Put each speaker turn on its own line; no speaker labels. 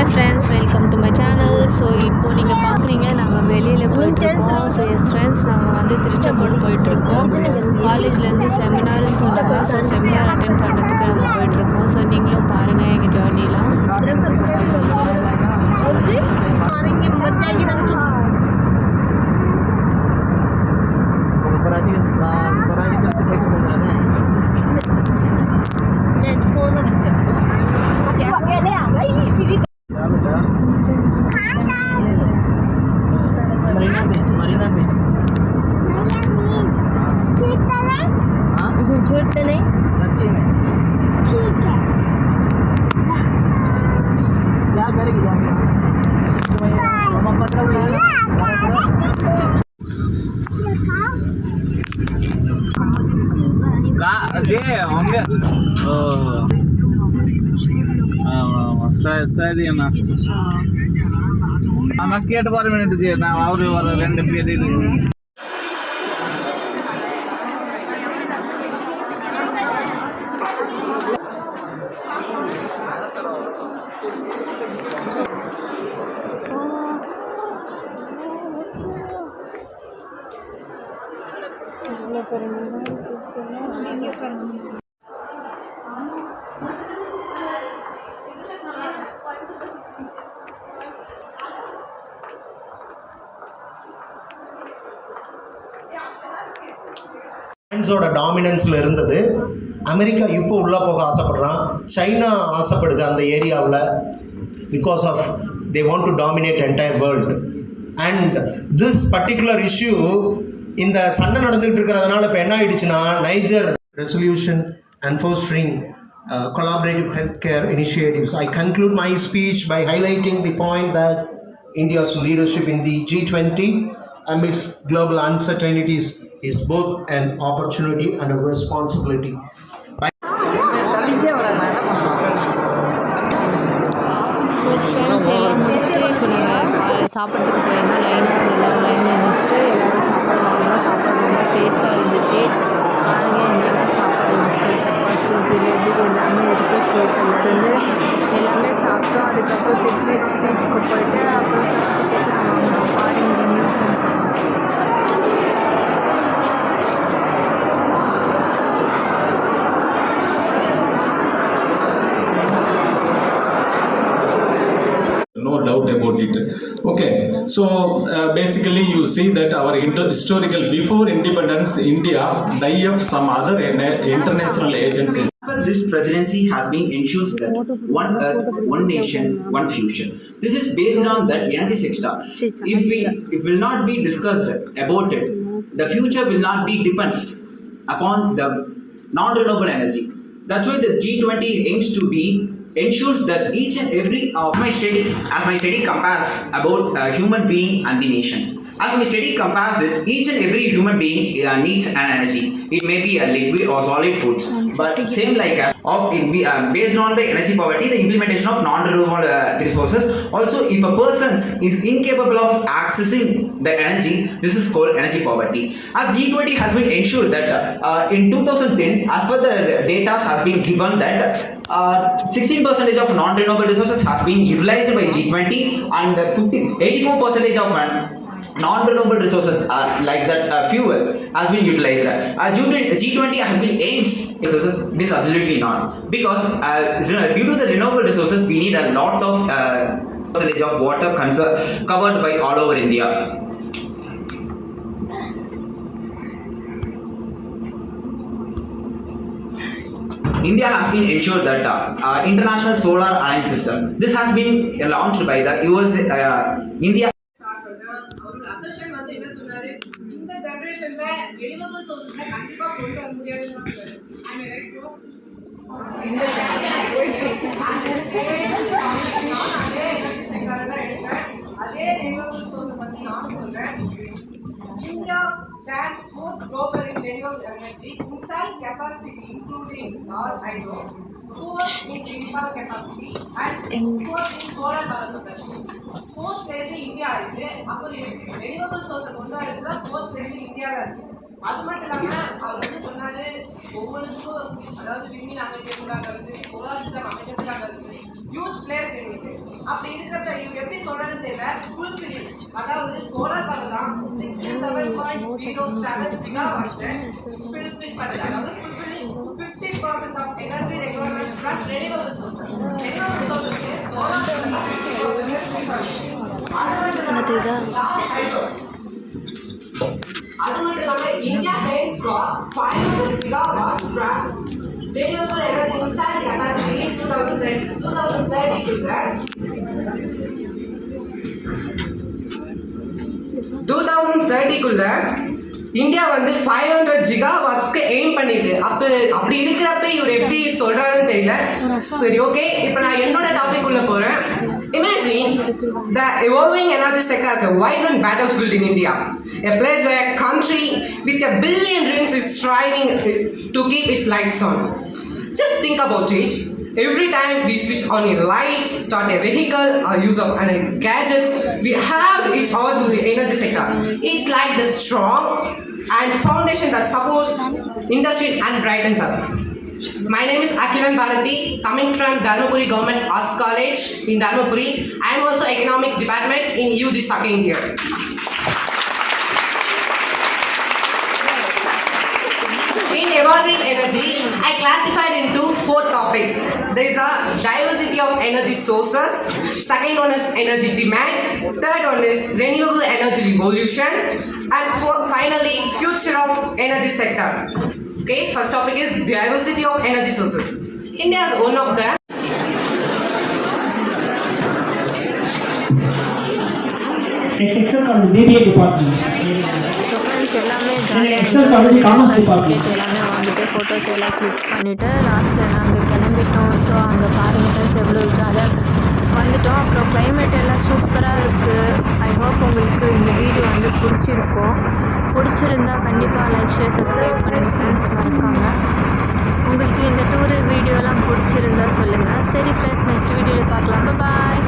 Hi friends, welcome to my channel. So இப்போது நீங்கள் பார்க்குறீங்க, நாங்கள் வெளியில் போயிட்டுருக்கோம். ஸோ எஸ் ஃப்ரெண்ட்ஸ், நாங்கள் வந்து திருச்செங்கோடு போயிட்டுருக்கோம். காலேஜ்லேருந்து செமினார்னு சொன்னாங்க. ஸோ செமினார் அட்டென்ட் பண்ணுறதுக்கு நாங்கள் போயிட்டுருக்கோம். ஸோ நீங்களும் பாருங்கள் எங்கள் ஜேர்னிலாம்.
झूठ नहीं,
सच्ची में
ठीक है।
क्या करेगी சரி அண்ணா நான் கேட்டு பாரு மினிட்டு நான் அவரு வர 2 பேர் இருக்கு.
ஃப்ரான்ஸோட டாமினன்ஸில் இருந்தது. அமெரிக்கா இப்போ உள்ளே போக ஆசைப்படுறான். சைனா ஆசைப்படுது அந்த ஏரியாவில். Because of they want to dominate entire world. And this particular issue இந்த சண்டை நடந்துகிட்டு இருக்கிறதுனால இப்போ என்ன ஆயிடுச்சுன்னா, Niger resolution and fostering collaborative healthcare initiatives. I conclude my speech by highlighting the point that India's leadership in the G20 amidst global uncertainties is both an opportunity and a responsibility.
So friends, எல்லாம் முடிச்சுட்டு இப்போ நாங்கள் சாப்பிட்றதுக்கு போயிருந்தோம். லைனாக முடிச்சுட்டு எல்லோரும் சாப்பாடு வாங்கினோம். சாப்பாடு ரொம்ப டேஸ்ட்டாக இருந்துச்சு. பாருங்கள் என்னென்ன சாப்பாடு இருக்குது, சப்பாத்தி, ஜிலேபி எல்லாமே இருக்குது. ஸ்வீட்லேருந்து எல்லாமே சாப்பிட்டோம். அதுக்கப்புறம் திருப்பி ஸ்பீச்சுக்கு போயிட்டு அப்புறம் சர்டிஃபிகேட் வாங்கினோம். பாருங்கள் friends.
No doubt about it. Okay, so basically you see that our historical before independence India die of some other international agencies.
This presidency has been ensured that one earth, one nation, one future. This is based on that energy sector. If will not be discussed about it, the future will not be depends upon the non-renewable energy. That's why the G20 aims to be ensures that each and every of my study compares about human being and the nation. As my study compares it, each and every human being needs an energy. It may be a liquid or solid foods, but same like as based on the energy poverty, the implementation of non-renewable resources. Also, if a person is incapable of accessing the energy, this is called energy poverty. As G20 has been ensured that in 2010, as per the data has been given that 16% of non-renewable resources has been utilized by G20 and 84% of non-renewable resources like that fuel has been utilized. G20 has been aims resources. This is absolutely not, because due to the renewable resources we need a lot of percentage of water covered by all over India. India has been ensured that international solar alliance system. This has been launched by the US. India.
இந்த ஜெனரேஷன்ல renewable sources கண்டிப்பா கொண்டு வர முடியாதுன்னு தான் சொல்றேன். ஐ right bro. அதே renewable source பத்தி நான் சொல்றேன். India stands both global in renewable energy, installed capacity including hydro, poor in wind power capacity and poor in solar power capacity. Fourth place India இருக்கு. அப்போ renewable source கொண்டு வரதுல fourth place India இருக்கு. அது மட்டும் இல்லாம அவர் வந்து சொன்னாரு, ஒவ்வொருக்கும் அதாவது விண்ணில் அமைக்கிறதுக்காக இருந்து சோலார் சிஸ்டம் அமைக்கிறதுக்காக இருந்து ஹியூஜ் பிளேயர்ஸ் இருக்கு. அப்படி இருக்கிறத இவங்க எப்படி சொல்றதுன்னு தெரியல. ஃபுல்ஃபில், அதாவது சோலார் பவர் தான் 67.07 gigawatts ஃபுல்ஃபில் பண்ணுது. அதாவது fulfilling 50% of energy requirements from renewable sources. Renewable sources solar அது மட்டும் இல்லாம India aims for 500 gigawatts from renewable energy installed capacity in 2030 குள்ள இந்தியா வந்து 500 ஜிகாவாட்ஸ்க்கு எய்ம் பண்ணிருக்கு. அப்படி இருக்கிறப்ப இவர் எப்படி சொல்றாருன்னு தெரியல. சரி, ஓகே, இப்போ நான் என்னோட டாபிக் உள்ள போறேன். Imagine the evolving energy sector as a vibrant battlefield in India, a place where a country with a billion dreams is striving to keep its lights on. Just think about it. Every time we switch on a light, start a vehicle, or use of any gadgets, we have it all to the energy sector. It's like the strong and foundation that supports industry and brightens up. My name is Akhilan Bharati, coming from Dharmapuri Government Arts College in Dharmapuri. I am also Economics Department in UG second year. In evolving energy, I classified into 4 topics. These are diversity of energy sources, second one is energy demand, third one is renewable energy revolution, and finally future of energy sector. Okay, first topic is diversity of energy sources. India is one of them.
Next section called BBA department.
So friends எல்லாமே ஜாலியாக
department.
எல்லாமே வாங்கிட்டு photos எல்லாம் click பண்ணிவிட்டு லாஸ்ட்டில் நாங்கள் கிளம்பிட்டோம். So அங்கே பாருங்க ஃப்ரெண்ட்ஸ் எவ்வளோ ஜாலியாக வந்துட்டோம். அப்புறம் கிளைமேட் எல்லாம் சூப்பராக இருக்குது. ஐ ஹோப் உங்களுக்கு இந்த வீடியோ வந்து பிடிச்சிருந்தா கண்டிப்பாக லைக் ஷேர் சப்ஸ்கிரைப் பண்ணுங்கள் ஃப்ரெண்ட்ஸ், மறக்காமல். உங்களுக்கு இந்த டூரு வீடியோலாம் பிடிச்சிருந்தா சொல்லுங்கள். சரி ஃப்ரெண்ட்ஸ், நெக்ஸ்ட் வீடியோவில் பார்க்கலாம். பாய்.